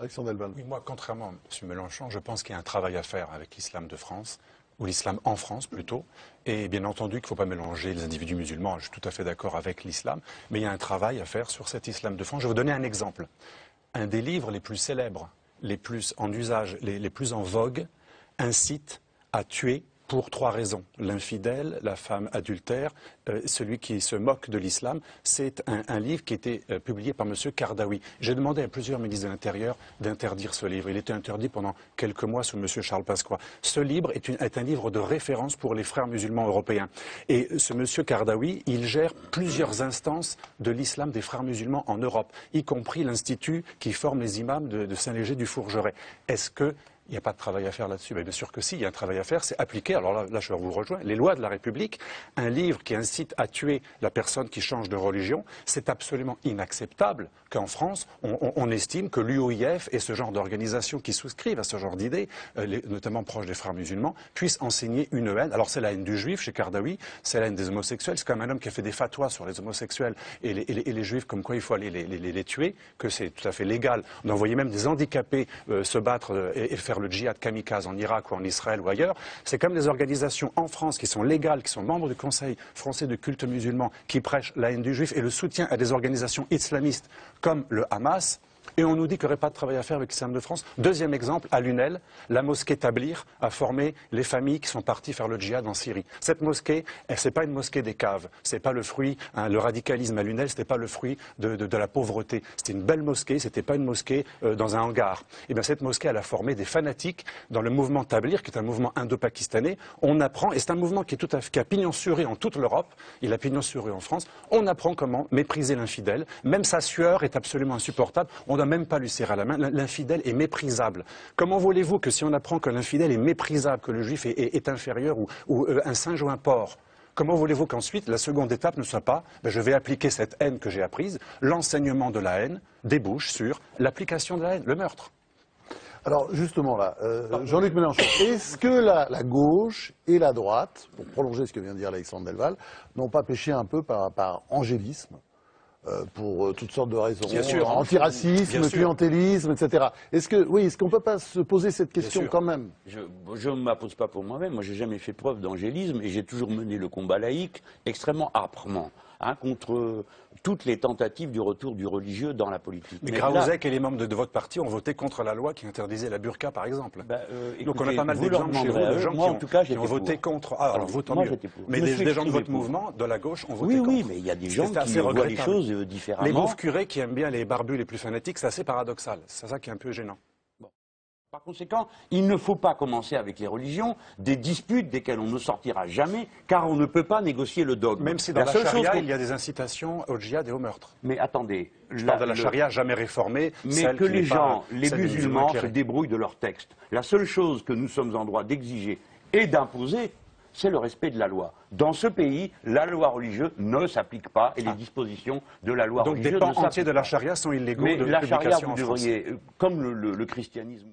Alexandre Delval. Oui, moi, contrairement à M. Mélenchon, je pense qu'il y a un travail à faire avec l'islam de France, ou l'islam en France plutôt. Et bien entendu qu'il ne faut pas mélanger les individus musulmans, je suis tout à fait d'accord avec l'islam, mais il y a un travail à faire sur cet islam de France. Je vais vous donner un exemple. Un des livres les plus célèbres, les plus en usage, les plus en vogue, incite à tuer pour 3 raisons. L'infidèle, la femme adultère, celui qui se moque de l'islam. C'est un livre qui a été publié par M. Kardawi. J'ai demandé à plusieurs ministres de l'Intérieur d'interdire ce livre. Il était interdit pendant quelques mois sous M. Charles Pasqua. Ce livre est un livre de référence pour les frères musulmans européens. Et ce M. Kardawi, il gère plusieurs instances de l'islam des frères musulmans en Europe, y compris l'institut qui forme les imams de Saint-Léger du Fourgeret. Est-ce que il n'y a pas de travail à faire là-dessus? Bien sûr que si, il y a un travail à faire, c'est appliquer, alors là je vous rejoins, les lois de la République. Un livre qui incite à tuer la personne qui change de religion, c'est absolument inacceptable qu'en France, on estime que l'UOIF et ce genre d'organisations qui souscrivent à ce genre d'idées, notamment proches des frères musulmans, puissent enseigner une haine. Alors c'est la haine du juif chez Kardawi, c'est la haine des homosexuels, c'est quand même un homme qui a fait des fatwas sur les homosexuels et les juifs, comme quoi il faut aller les tuer, que c'est tout à fait légal. On envoyait même des handicapés se battre et faire le djihad kamikaze en Irak ou en Israël ou ailleurs. C'est comme des organisations en France qui sont légales, qui sont membres du Conseil français de culte musulman, qui prêchent la haine du juif et le soutien à des organisations islamistes comme le Hamas. Et on nous dit qu'il n'y aurait pas de travail à faire avec l'islam de France. Deuxième exemple, à Lunel, la mosquée Tablir a formé les familles qui sont parties faire le djihad en Syrie. Cette mosquée, ce n'est pas une mosquée des caves, ce n'est pas le fruit, le radicalisme à Lunel, ce n'était pas le fruit de la pauvreté. C'était une belle mosquée, ce n'était pas une mosquée dans un hangar. Et bien cette mosquée, elle a formé des fanatiques dans le mouvement Tablir, qui est un mouvement indo-pakistanais. On apprend, et c'est un mouvement qui a pignon sur rue en toute l'Europe, il a pignon sur rue en France, on apprend comment mépriser l'infidèle. Même sa sueur est absolument insupportable. On ne doit même pas lui serrer la main. L'infidèle est méprisable. Comment voulez-vous que si on apprend que l'infidèle est méprisable, que le juif est inférieur ou un singe ou un porc, comment voulez-vous qu'ensuite la seconde étape ne soit pas je vais appliquer cette haine que j'ai apprise, l'enseignement de la haine débouche sur l'application de la haine, le meurtre. Alors justement là, Jean-Luc Mélenchon, est-ce que la gauche et la droite, pour prolonger ce que vient de dire Alexandre Delval, n'ont pas péché un peu par angélisme pour toutes sortes de raisons, antiracisme, clientélisme, etc. Est-ce qu'on ne peut pas se poser cette question quand même? Je ne me la pose pas pour moi-même. Moi, j'ai jamais fait preuve d'angélisme et j'ai toujours mené le combat laïque extrêmement âprement contre toutes les tentatives du retour du religieux dans la politique. Mais Graouzek et les membres de votre parti ont voté contre la loi qui interdisait la burqa, par exemple. Donc on a pas mal d'exemples chez vous de gens qui ont voté contre. Ah, alors vous, tant mieux. Mais des gens de votre mouvement, de la gauche, ont voté contre. Oui, mais il y a des gens qui voient les choses différemment. Les beaufs curés qui aiment bien les barbus les plus fanatiques, c'est assez paradoxal. C'est ça qui est un peu gênant. Par conséquent, il ne faut pas commencer avec les religions des disputes desquelles on ne sortira jamais, car on ne peut pas négocier le dogme. Même si dans la charia, il y a des incitations au djihad et au meurtre. Mais attendez... Je parle de la charia jamais réformée. Mais que les gens, les musulmans, se débrouillent de leurs textes. La seule chose que nous sommes en droit d'exiger et d'imposer, c'est le respect de la loi. Dans ce pays, la loi religieuse ne s'applique pas et les dispositions de la loi religieuse ne s'appliquent pas. Donc des pans entiers de la charia sont illégaux de publication en France. Mais la charia, vous devriez, comme le christianisme...